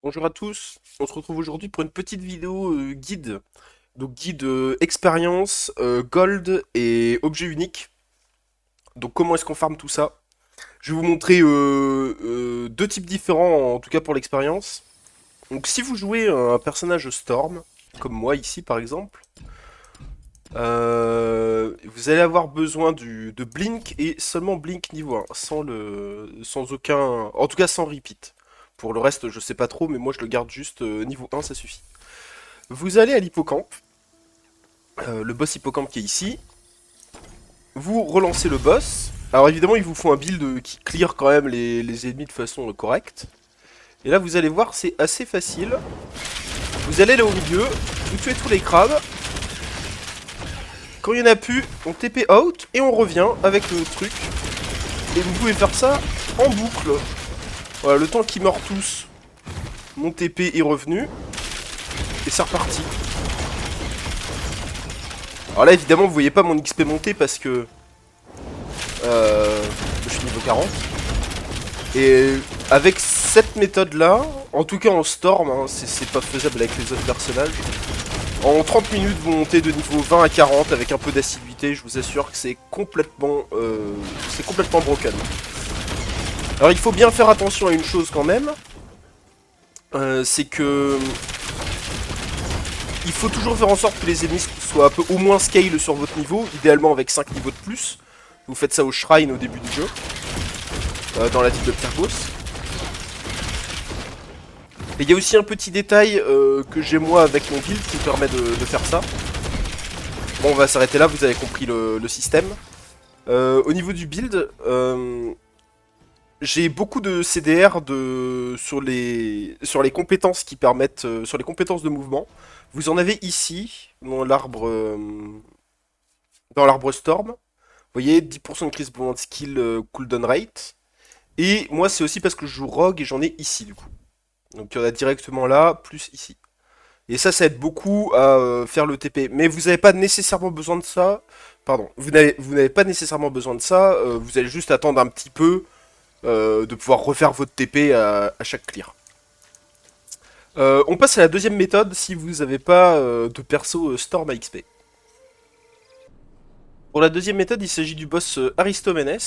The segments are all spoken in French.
Bonjour à tous, on se retrouve aujourd'hui pour une petite vidéo guide. Donc guide expérience, gold et objet unique. Donc comment est-ce qu'on farme tout ça? Je vais vous montrer deux types différents en tout cas pour l'expérience. Donc si vous jouez un personnage Storm, comme moi ici par exemple, vous allez avoir besoin de Blink et seulement Blink niveau 1, sans aucun, en tout cas sans repeat. Pour le reste je sais pas trop mais moi je le garde juste niveau 1 ça suffit. Vous allez à l'hippocampe, le boss hippocampe qui est ici. Vous relancez le boss. Alors évidemment, il vous faut un build qui clear quand même les ennemis de façon correcte. Et là, vous allez voir, c'est assez facile. Vous allez là au milieu, vous tuez tous les crabes. Quand il n'y en a plus, on TP out et on revient avec le truc. Et vous pouvez faire ça en boucle. Voilà, le temps qu'ils meurent tous, mon TP est revenu. Et c'est reparti. Alors là, évidemment, vous voyez pas mon XP monter parce que je suis niveau 40. Et avec cette méthode-là, en tout cas en Storm, hein, c'est pas faisable avec les autres personnages, en 30 minutes vous montez de niveau 20 à 40 avec un peu d'assiduité, je vous assure que c'est complètement broken. Alors il faut bien faire attention à une chose quand même, c'est que il faut toujours faire en sorte que les ennemis soient un peu au moins scale sur votre niveau, idéalement avec 5 niveaux de plus. Vous faites ça au shrine au début du jeu, dans la ville de Pyrgos. Et il y a aussi un petit détail que j'ai moi avec mon build qui me permet de faire ça. Bon, on va s'arrêter là, vous avez compris le système. Au niveau du build, j'ai beaucoup de CDR sur les compétences qui permettent, sur les compétences de mouvement. Vous en avez ici, dans l'arbre Storm. Vous voyez, 10% de increase movement skill cooldown rate. Et moi, c'est aussi parce que je joue rogue et j'en ai ici du coup. Donc il y en a directement là, plus ici. Et ça aide beaucoup à faire le TP. Mais vous n'avez pas nécessairement besoin de ça. Pardon, vous n'avez pas nécessairement besoin de ça. Vous allez juste attendre un petit peu de pouvoir refaire votre TP à chaque clear. On passe à la deuxième méthode si vous n'avez pas de perso Storm à XP. Pour la deuxième méthode, il s'agit du boss Aristomenes.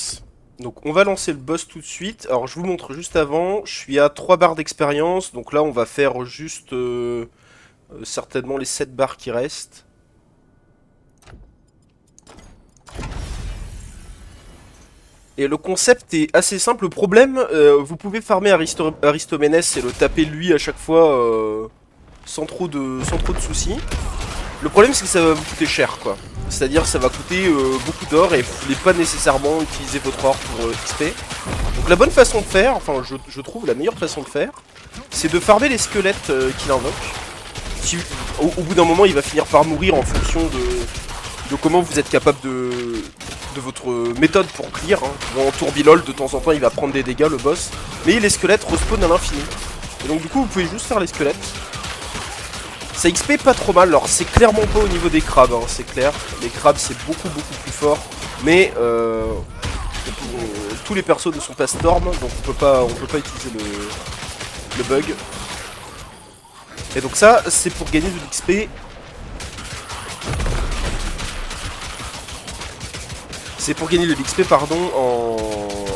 Donc on va lancer le boss tout de suite. Alors je vous montre juste avant, je suis à 3 barres d'expérience. Donc là on va faire juste certainement les 7 barres qui restent. Et le concept est assez simple. Le problème, vous pouvez farmer Aristomenes et le taper lui à chaque fois sans trop de soucis. Le problème c'est que ça va vous coûter cher quoi. C'est-à-dire ça va coûter beaucoup d'or et vous voulez pas nécessairement utiliser votre or pour XP. Donc la bonne façon de faire, enfin je trouve la meilleure façon de faire, c'est de farmer les squelettes qu'il invoque. Si, au bout d'un moment il va finir par mourir en fonction de comment vous êtes capable de votre méthode pour clear. Hein. Bon, en tourbilol, de temps en temps, il va prendre des dégâts, le boss. Mais les squelettes respawnent à l'infini. Et donc, du coup, vous pouvez juste faire les squelettes. Ça XP pas trop mal. Alors, c'est clairement pas au niveau des crabes, hein, c'est clair. Les crabes, c'est beaucoup plus fort. Mais tous les persos ne sont pas Storm, donc on peut pas utiliser le bug. Et donc ça, c'est pour gagner de l'XP. C'est pour gagner de l'XP, pardon,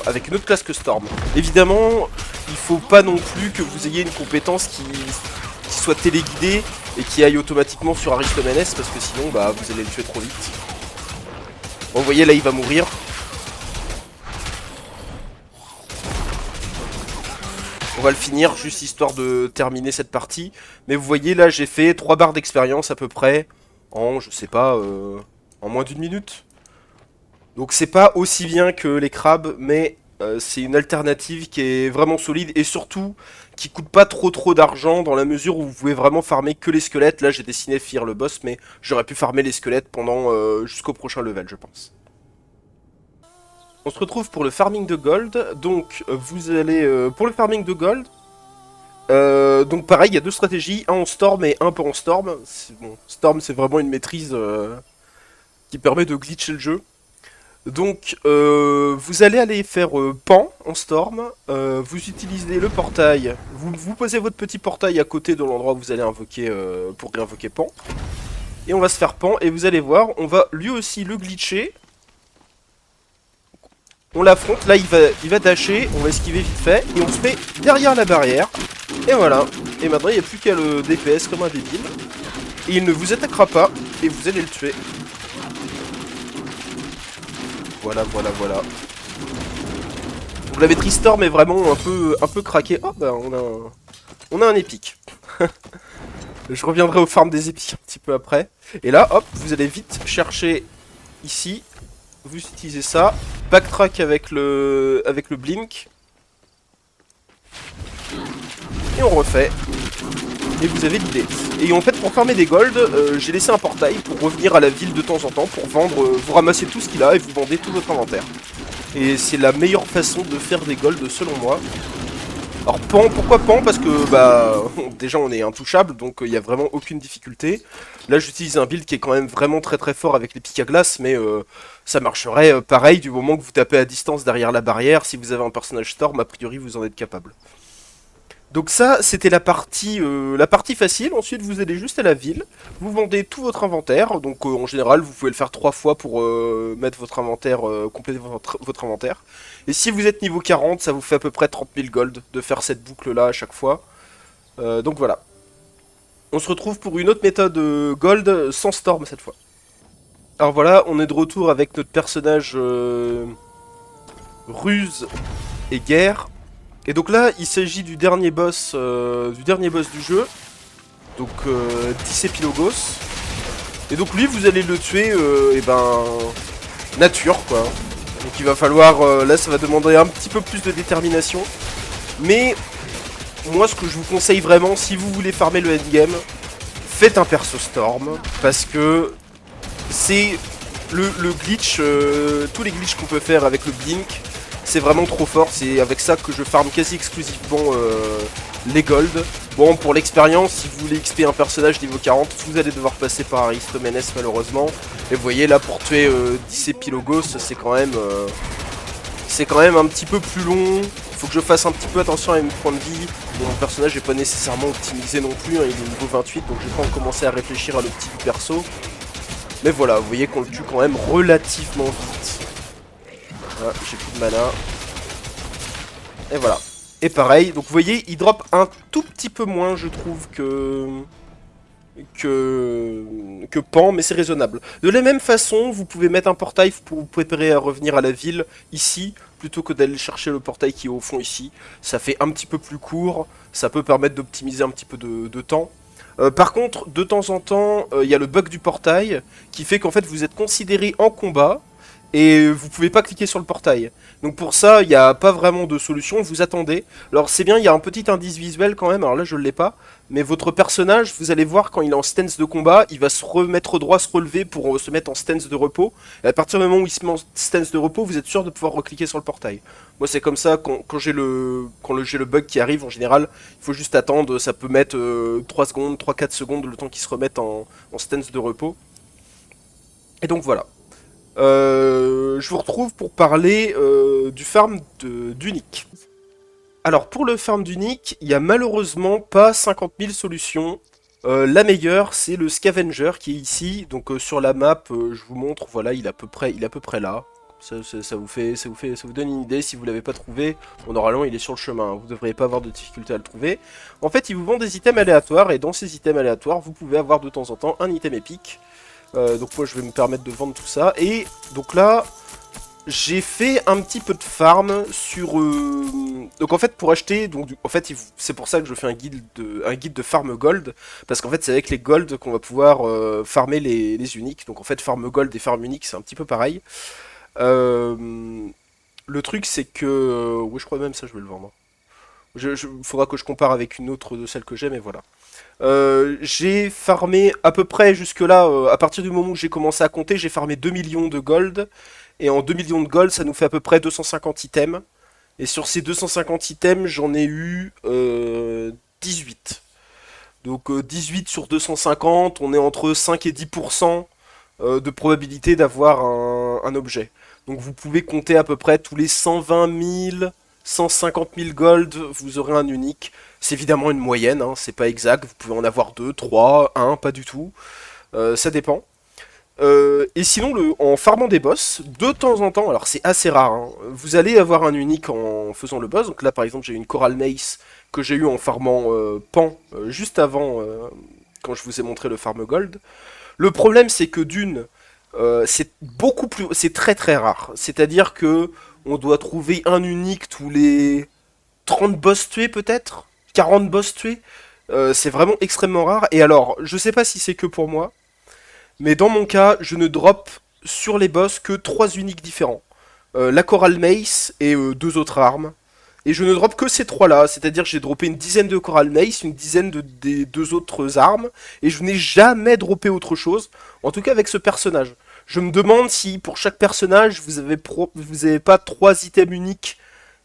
avec une autre classe que Storm. Évidemment, il faut pas non plus que vous ayez une compétence qui soit téléguidée et qui aille automatiquement sur Aristomenes, parce que sinon, bah, vous allez le tuer trop vite. Bon, vous voyez, là, il va mourir. On va le finir, juste histoire de terminer cette partie. Mais vous voyez, là, j'ai fait 3 barres d'expérience à peu près, en, je sais pas, en moins d'une minute. Donc c'est pas aussi bien que les crabes, mais c'est une alternative qui est vraiment solide et surtout qui coûte pas trop d'argent dans la mesure où vous pouvez vraiment farmer que les squelettes. Là j'ai décidé de finir le boss, mais j'aurais pu farmer les squelettes pendant jusqu'au prochain level, je pense. On se retrouve pour le farming de gold. Donc vous allez pour le farming de gold. Donc pareil, il y a deux stratégies, un en storm et un pas en storm. Bon, storm c'est vraiment une maîtrise qui permet de glitcher le jeu. Donc, vous allez aller faire Pan en Storm, vous utilisez le portail, vous posez votre petit portail à côté de l'endroit où vous allez invoquer pour réinvoquer Pan, et on va se faire Pan, et vous allez voir, on va lui aussi le glitcher, on l'affronte, là il va dasher, on va esquiver vite fait, et on se met derrière la barrière, et voilà, et maintenant il n'y a plus qu'à le DPS comme un débile, et il ne vous attaquera pas, et vous allez le tuer. Voilà, voilà, voilà. Donc la maîtrise Storm est vraiment un peu craquée. Oh bah on a un épique. Je reviendrai aux farms des épiques un petit peu après. Et là, hop, vous allez vite chercher ici. Vous utilisez ça. Backtrack avec le blink. Et on refait. Et vous avez l'idée. Et en fait, pour farmer des golds, j'ai laissé un portail pour revenir à la ville de temps en temps pour vendre. Vous ramassez tout ce qu'il a et vous vendez tout votre inventaire. Et c'est la meilleure façon de faire des golds selon moi. Alors Pan, pourquoi Pan? Parce que bah déjà on est intouchable, donc il n'y a vraiment aucune difficulté. Là j'utilise un build qui est quand même vraiment très très fort avec les pics à glace, mais ça marcherait pareil du moment que vous tapez à distance derrière la barrière. Si vous avez un personnage Storm, a priori vous en êtes capable. Donc ça, c'était la partie facile. Ensuite, vous allez juste à la ville, vous vendez tout votre inventaire. Donc en général, vous pouvez le faire 3 fois pour mettre votre inventaire, compléter votre inventaire. Et si vous êtes niveau 40, ça vous fait à peu près 30 000 gold de faire cette boucle-là à chaque fois. Donc voilà. On se retrouve pour une autre méthode gold sans storm cette fois. Alors voilà, on est de retour avec notre personnage ruse et guerre. Et donc là, il s'agit du dernier boss du jeu. Donc Disepilogos. Et donc lui, vous allez le tuer, et ben nature quoi. Donc il va falloir, là, ça va demander un petit peu plus de détermination. Mais moi, ce que je vous conseille vraiment, si vous voulez farmer le endgame, faites un perso Storm parce que c'est le glitch, tous les glitches qu'on peut faire avec le blink. C'est vraiment trop fort, c'est avec ça que je farm quasi exclusivement les gold. Bon, pour l'expérience, si vous voulez XP un personnage niveau 40, vous allez devoir passer par Aristomenes malheureusement. Et vous voyez là, pour tuer Disepilogos, c'est quand même un petit peu plus long. Faut que je fasse un petit peu attention à mes points de vie. Bon, mon personnage n'est pas nécessairement optimisé non plus, hein, il est niveau 28, donc je vais pas en commencer à réfléchir à l'opti du perso. Mais voilà, vous voyez qu'on le tue quand même relativement vite. Ah, j'ai plus de mana. Et voilà. Et pareil, donc vous voyez, il drop un tout petit peu moins, je trouve, que Pan, mais c'est raisonnable. De la même façon, vous pouvez mettre un portail pour vous préparer à revenir à la ville, ici, plutôt que d'aller chercher le portail qui est au fond ici. Ça fait un petit peu plus court, ça peut permettre d'optimiser un petit peu de temps. Par contre, de temps en temps, il y a le bug du portail, qui fait qu'en fait, vous êtes considéré en combat, et vous pouvez pas cliquer sur le portail. Donc pour ça, il n'y a pas vraiment de solution, vous attendez. Alors c'est bien, il y a un petit indice visuel quand même, alors là je ne l'ai pas, mais votre personnage, vous allez voir quand il est en stance de combat, il va se remettre droit, se relever pour se mettre en stance de repos. Et à partir du moment où il se met en stance de repos, vous êtes sûr de pouvoir recliquer sur le portail. Moi c'est comme ça, quand j'ai le bug qui arrive en général, il faut juste attendre, ça peut mettre 3 secondes, 3-4 secondes le temps qu'il se remette en stance de repos. Et donc voilà. Je vous retrouve pour parler du farm d'Unique. Alors pour le farm d'Unique, il n'y a malheureusement pas 50 000 solutions. La meilleure, c'est le Scavenger qui est ici. Donc sur la map, je vous montre, voilà, il est à peu près là. Ça vous donne une idée. Si vous ne l'avez pas trouvé, bon, normalement il est sur le chemin, vous ne devriez pas avoir de difficulté à le trouver. En fait, il vous vend des items aléatoires, et dans ces items aléatoires, vous pouvez avoir de temps en temps un item épique. Donc moi je vais me permettre de vendre tout ça. Et donc là, j'ai fait un petit peu de farm sur... Donc en fait pour acheter, donc en fait c'est pour ça que je fais un guide de farm gold. Parce qu'en fait c'est avec les gold qu'on va pouvoir farmer les uniques. Donc en fait farm gold et farm unique c'est un petit peu pareil. Le truc c'est que... oui je crois même ça je vais le vendre. Faudra que je compare avec une autre de celles que j'ai, mais voilà. J'ai farmé à peu près jusque là, à partir du moment où j'ai commencé à compter, j'ai farmé 2 millions de gold. Et en 2 millions de gold, ça nous fait à peu près 250 items. Et sur ces 250 items, j'en ai eu 18. Donc 18 sur 250, on est entre 5 et 10% de probabilité d'avoir un objet. Donc vous pouvez compter à peu près tous les 120 000, 150 000 gold, vous aurez un unique. C'est évidemment une moyenne, hein, c'est pas exact, vous pouvez en avoir 2, 3, 1, pas du tout. Ça dépend. Et sinon, en farmant des boss, de temps en temps, alors c'est assez rare, hein, vous allez avoir un unique en faisant le boss. Donc là, par exemple, j'ai eu une Coral Mace que j'ai eu en farmant Pan juste avant, quand je vous ai montré le farm gold. Le problème, c'est que d'une, c'est très très rare. C'est-à-dire que on doit trouver un unique tous les 30 boss tués peut-être, 40 boss tués. C'est vraiment extrêmement rare. Et alors, je sais pas si c'est que pour moi, mais dans mon cas, je ne drop sur les boss que 3 uniques différents. La Coral Mace et 2 autres armes. Et je ne drop que ces 3 là, c'est-à-dire que j'ai droppé une dizaine de Coral Mace, une dizaine des 2 autres armes, et je n'ai jamais droppé autre chose, en tout cas avec ce personnage. Je me demande si pour chaque personnage vous avez pas 3 items uniques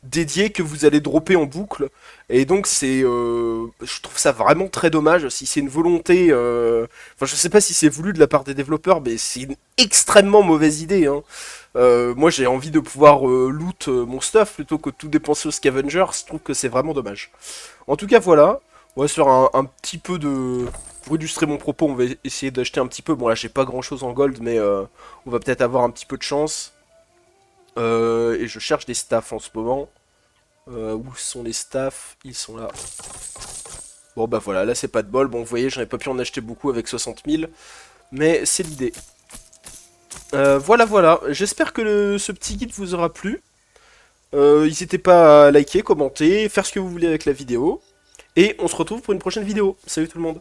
dédiés que vous allez dropper en boucle. Et donc je trouve ça vraiment très dommage. Si c'est une volonté, enfin je sais pas si c'est voulu de la part des développeurs, mais c'est une extrêmement mauvaise idée, hein. Moi j'ai envie de pouvoir loot mon stuff plutôt que de tout dépenser aux scavengers. Je trouve que c'est vraiment dommage. En tout cas voilà, on va se faire un petit peu de... Pour illustrer mon propos, on va essayer d'acheter un petit peu. Bon là j'ai pas grand chose en gold, mais on va peut-être avoir un petit peu de chance. Et je cherche des staffs en ce moment. Où sont les staffs? Ils sont là. Bon bah voilà, là c'est pas de bol. Bon vous voyez, j'en ai pas pu en acheter beaucoup avec 60 000. Mais c'est l'idée. Voilà voilà, j'espère que ce petit guide vous aura plu. N'hésitez pas à liker, commenter, faire ce que vous voulez avec la vidéo. Et on se retrouve pour une prochaine vidéo. Salut tout le monde.